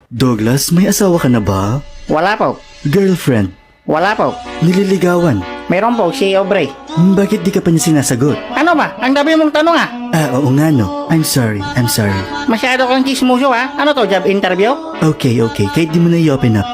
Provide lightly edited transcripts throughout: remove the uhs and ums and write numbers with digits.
Douglas, may asawa ka na ba? Wala po. Girlfriend? Wala po. Nililigawan? Meron po, si Aubrey. Bakit di ka pa niya sinasagot? Ano ba? Ang dami mong tanong ah. Oo nga no. I'm sorry. Masyado kang chismoso ah. Ano to, job interview? Okay. Kahit di mo na i-open up.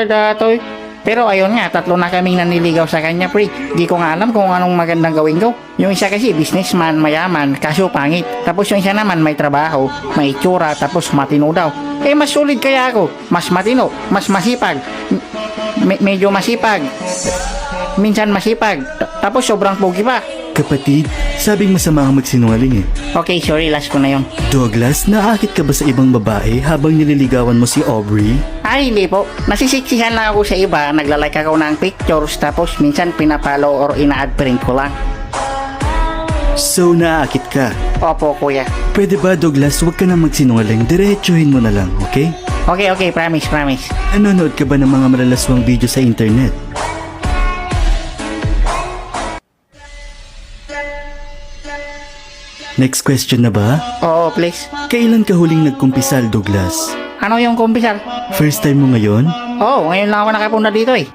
Datoy. Pero ayun nga, 3 na kaming naniligaw sa kanya, pre. Di ko nga alam kung anong magandang gawin ko. Yung isa kasi, businessman, mayaman, kaso pangit. Tapos yung isa naman, may trabaho, may itsura, tapos matino daw. Eh, mas solid kaya ako. Mas matino, mas masipag. Medyo masipag. Minsan masipag. Tapos sobrang pogi pa. Kapatid, sabing masama ang magsinungaling eh. Okay, sorry, last ko na yun. Douglas, naakit ka ba sa ibang babae habang nililigawan mo si Aubrey? Ay, hindi po. Nasisiksihan lang ako sa iba, naglalike ako ng pictures, tapos minsan pinapalo or ina-add friend ko lang. So, naakit ka. Opo, kuya. Pwede ba, Douglas, huwag ka na magsinungaling. Diretsuhin mo na lang, okay? Okay, promise. Nanonood ka ba ng mga malalaswang video sa internet? Next question na ba? Oo, please. Kailan ka huling nagkumpisal, Douglas? Ano yung kumpisal? First time mo ngayon? Oo, ngayon lang ako nakapunta dito eh.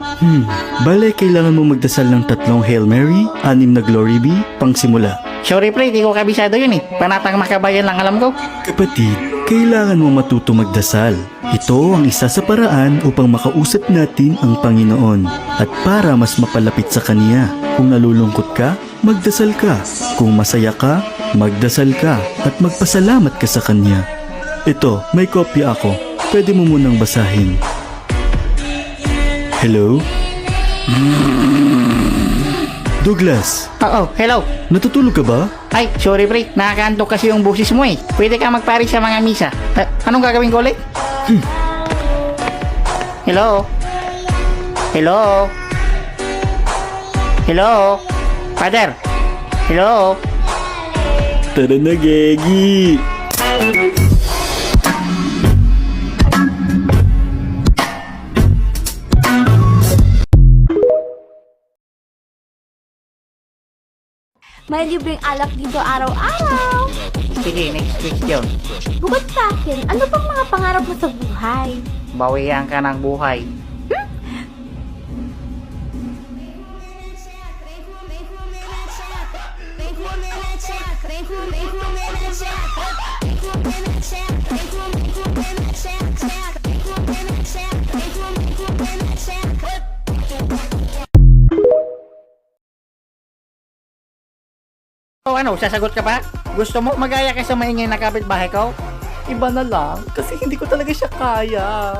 Bale, kailangan mo magdasal ng 3 Hail Mary, 6 na Glory Be, pang simula. Sorry pre, di ko kabisado yun eh. Panatang makabayan lang alam ko. Kapatid, kailangan mo matuto magdasal. Ito ang isa sa paraan upang makausap natin ang Panginoon at para mas mapalapit sa Kanya. Kung nalulungkot ka, magdasal ka. Kung masaya ka, magdasal ka at magpasalamat ka sa Kanya. Ito, may kopya ako. Pwede mo munang basahin. Hello? Douglas, Oo, hello. natutulog ka ba? Ay, sorry pre, nakakaantok kasi yung busis mo eh. Pwede ka magpari sa mga misa. Anong gagawin ko ulit? Hello? Hello? Hello? Father? Hello? Tara na, Gegi! May libreng alak dito araw-araw. Sige, next question. Bukod sa akin, ano pang mga pangarap mo sa buhay? Bawian ka ng buhay. O ano, sasagot ka pa? Gusto mo magaya ka sa maingay na kapitbahay ko? Iba na lang kasi hindi ko talaga siya kaya.